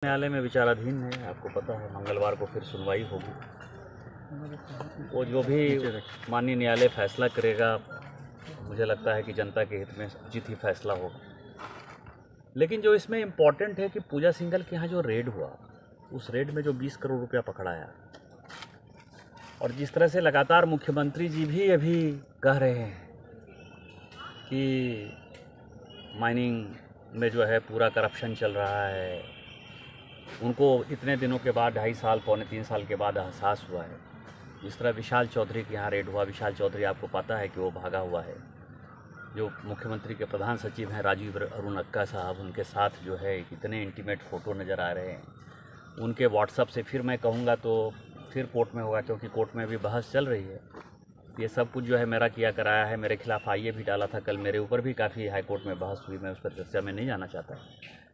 न्यायालय में विचाराधीन है। आपको पता है मंगलवार को फिर सुनवाई होगी। वो जो भी माननीय न्यायालय फैसला करेगा, मुझे लगता है कि जनता के हित में उचित ही फैसला होगा। लेकिन जो इसमें इम्पॉर्टेंट है कि पूजा सिंघल के यहाँ जो रेड हुआ, उस रेड में जो 20 करोड़ रुपया पकड़ाया, और जिस तरह से लगातार मुख्यमंत्री जी भी अभी कह रहे हैं कि माइनिंग में जो है पूरा करप्शन चल रहा है, उनको इतने दिनों के बाद 2.5 साल पौने 3 साल के बाद एहसास हुआ है। जिस तरह विशाल चौधरी के यहाँ रेड हुआ, विशाल चौधरी आपको पता है कि वो भागा हुआ है। जो मुख्यमंत्री के प्रधान सचिव हैं राजीव अरुण अक्का साहब, उनके साथ जो है इतने इंटीमेट फ़ोटो नज़र आ रहे हैं। उनके व्हाट्सएप से फिर मैं कहूँगा तो फिर कोर्ट में होगा, क्योंकि कोर्ट में भी बहस चल रही है। ये सब कुछ जो है मेरा किया कराया है। मेरे खिलाफ आईए भी डाला था कल, मेरे ऊपर भी काफ़ी हाई कोर्ट में बहस हुई। मैं उस पर चर्चा में नहीं जाना चाहता,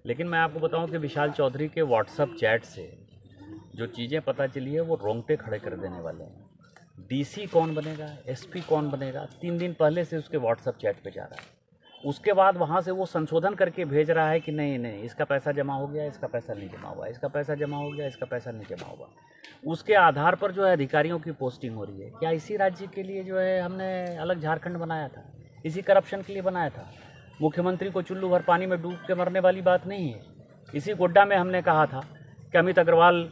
लेकिन मैं आपको बताऊं कि विशाल चौधरी के व्हाट्सएप चैट से जो चीज़ें पता चली है वो रोंगटे खड़े कर देने वाले हैं। डीसी कौन बनेगा, एसपी कौन बनेगा, 3 दिन पहले से उसके व्हाट्सएप चैट पे जा रहा है। उसके बाद वहाँ से वो संशोधन करके भेज रहा है कि नहीं नहीं, इसका पैसा जमा हो गया, इसका पैसा नहीं जमा हुआ, इसका पैसा जमा हो गया, इसका पैसा नहीं जमा हुआ। उसके आधार पर जो है अधिकारियों की पोस्टिंग हो रही है। क्या इसी राज्य के लिए जो है हमने अलग झारखंड बनाया था? इसी करप्शन के लिए बनाया था? मुख्यमंत्री को चुल्लू भर पानी में डूब के मरने वाली बात नहीं है। इसी गोड्डा में हमने कहा था कि अमित अग्रवाल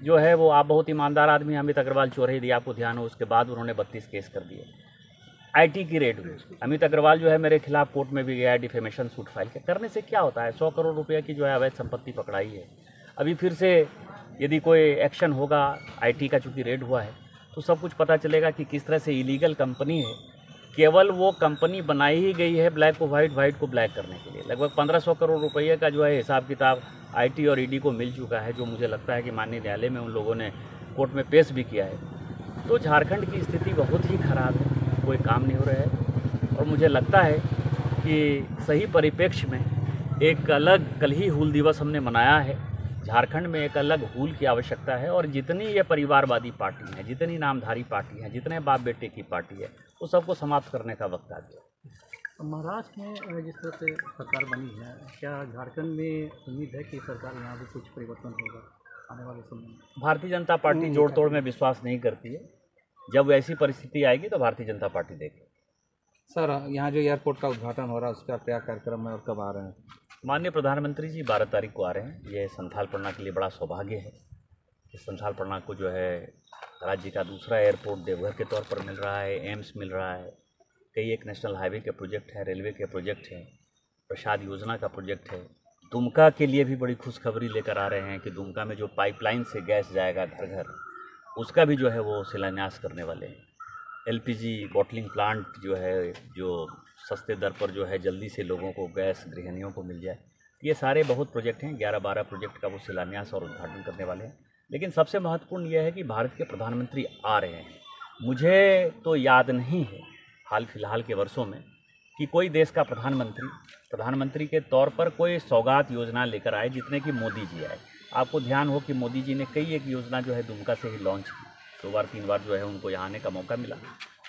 जो है वो, आप बहुत ईमानदार आदमी, अमित अग्रवाल चोर ही दिया, आपको ध्यान हो। उसके बाद उन्होंने 32 केस कर दिए। आईटी की रेड हुई, अमित अग्रवाल जो है मेरे खिलाफ कोर्ट में भी गया, डिफेमेशन सूट फाइल करने से क्या होता है? 100 करोड़ रुपये की जो है अवैध संपत्ति पकड़ाई है। अभी फिर से यदि कोई एक्शन होगा, आईटी का चूँकि रेड हुआ है, तो सब कुछ पता चलेगा कि किस तरह से इलीगल कंपनी है। केवल वो कंपनी बनाई ही गई है ब्लैक को वाइट, वाइट को ब्लैक करने के लिए। लगभग 1500 करोड़ रुपये का जो है हिसाब किताब आईटी और ईडी को मिल चुका है, जो मुझे लगता है कि माननीय न्यायालय में उन लोगों ने कोर्ट में पेश भी किया है। तो झारखंड की स्थिति बहुत ही खराब है, कोई काम नहीं हो रहा है। और मुझे लगता है कि सही परिप्रेक्ष्य में एक अलग, कल ही हूल दिवस हमने मनाया है, झारखंड में एक अलग हूल की आवश्यकता है। और जितनी ये परिवारवादी पार्टी हैं, जितनी नामधारी पार्टी हैं, जितने बाप बेटे की पार्टी है, वो सबको समाप्त करने का वक्त आ गया। महाराष्ट्र में जिस तरह से सरकार बनी है, क्या झारखंड में उम्मीद है कि सरकार यहाँ भी कुछ परिवर्तन होगा आने वाले समय में? भारतीय जनता पार्टी जोड़ तोड़ में विश्वास नहीं करती है। जब ऐसी परिस्थिति आएगी तो भारतीय जनता पार्टी देखेगी। सर, यहाँ जो एयरपोर्ट का उद्घाटन हो रहा है उसका क्या कार्यक्रम है और कब आ रहे हैं? माननीय प्रधानमंत्री जी 12 तारीख को आ रहे हैं। ये संथाल परगना के लिए बड़ा सौभाग्य है कि संथाल परगना को जो है राज्य का दूसरा एयरपोर्ट देवघर के तौर पर मिल रहा है, एम्स मिल रहा है, कई एक नेशनल हाईवे के प्रोजेक्ट हैं, रेलवे के प्रोजेक्ट हैं, प्रसाद योजना का प्रोजेक्ट है। दुमका के लिए भी बड़ी खुशखबरी लेकर आ रहे हैं कि दुमका में जो पाइपलाइन से गैस जाएगा घर घर, उसका भी जो है वो शिलान्यास करने वाले हैं। एलपीजी बॉटलिंग प्लांट जो है, जो सस्ते दर पर जो है जल्दी से लोगों को गैस गृहिणियों को मिल जाए। ये सारे बहुत प्रोजेक्ट हैं, 11-12 प्रोजेक्ट का वो शिलान्यास और उद्घाटन करने वाले हैं। लेकिन सबसे महत्वपूर्ण यह है कि भारत के प्रधानमंत्री आ रहे हैं। मुझे तो याद नहीं है हाल फिलहाल के वर्षों में कि कोई देश का प्रधानमंत्री के तौर पर कोई सौगात योजना लेकर आए जितने कि मोदी जी आए। आपको ध्यान हो कि मोदी जी ने कई एक योजना जो है दुमका से ही लॉन्च की। 2 बार 3 बार जो है उनको यहाँ आने का मौका मिला।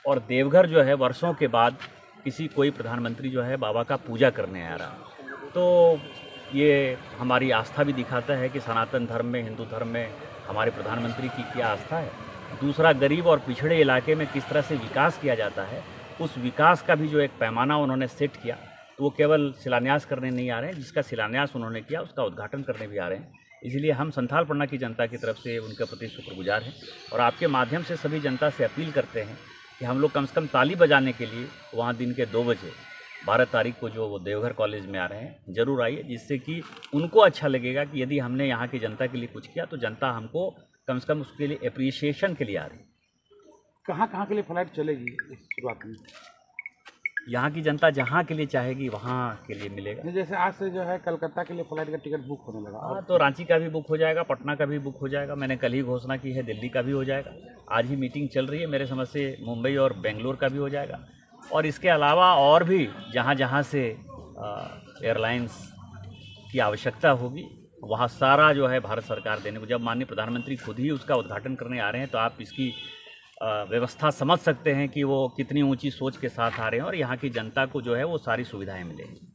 और देवघर जो है वर्षों के बाद कोई प्रधानमंत्री जो है बाबा का पूजा करने आ रहा। तो ये हमारी आस्था भी दिखाता है कि सनातन धर्म में, हिंदू धर्म में हमारे प्रधानमंत्री की क्या आस्था है। दूसरा, गरीब और पिछड़े इलाके में किस तरह से विकास किया जाता है, उस विकास का भी जो एक पैमाना उन्होंने सेट किया। तो वो केवल शिलान्यास करने नहीं आ रहे हैं, जिसका शिलान्यास उन्होंने किया उसका उद्घाटन करने भी आ रहे हैं। इसलिए हम संथाल परगना की जनता की तरफ से उनके प्रति शुक्रगुजार हैं। और आपके माध्यम से सभी जनता से अपील करते हैं कि हम लोग कम से कम ताली बजाने के लिए वहाँ दिन के 2 बजे 12 तारीख को जो वो देवघर कॉलेज में आ रहे हैं, ज़रूर आइए, जिससे कि उनको अच्छा लगेगा कि यदि हमने यहाँ की जनता के लिए कुछ किया तो जनता हमको कम से कम उसके लिए अप्रिसिएशन के लिए आ रही है। कहाँ के लिए फ्लाइट चलेगी इस शुरुआत में? यहाँ की जनता जहाँ के लिए चाहेगी वहाँ के लिए मिलेगा। जैसे आज से जो है कलकत्ता के लिए फ्लाइट का टिकट बुक होने लगा। हाँ, तो रांची का भी बुक हो जाएगा, पटना का भी बुक हो जाएगा। मैंने कल ही घोषणा की है, दिल्ली का भी हो जाएगा। आज ही मीटिंग चल रही है, मेरे समझ से मुंबई और बेंगलोर का भी हो जाएगा। और इसके अलावा और भी जहाँ से एयरलाइंस की आवश्यकता होगी, वहाँ सारा जो है भारत सरकार देने को। जब माननीय प्रधानमंत्री खुद ही उसका उद्घाटन करने आ रहे हैं तो आप इसकी व्यवस्था समझ सकते हैं कि वो कितनी ऊंची सोच के साथ आ रहे हैं और यहाँ की जनता को जो है वो सारी सुविधाएं मिलेंगी।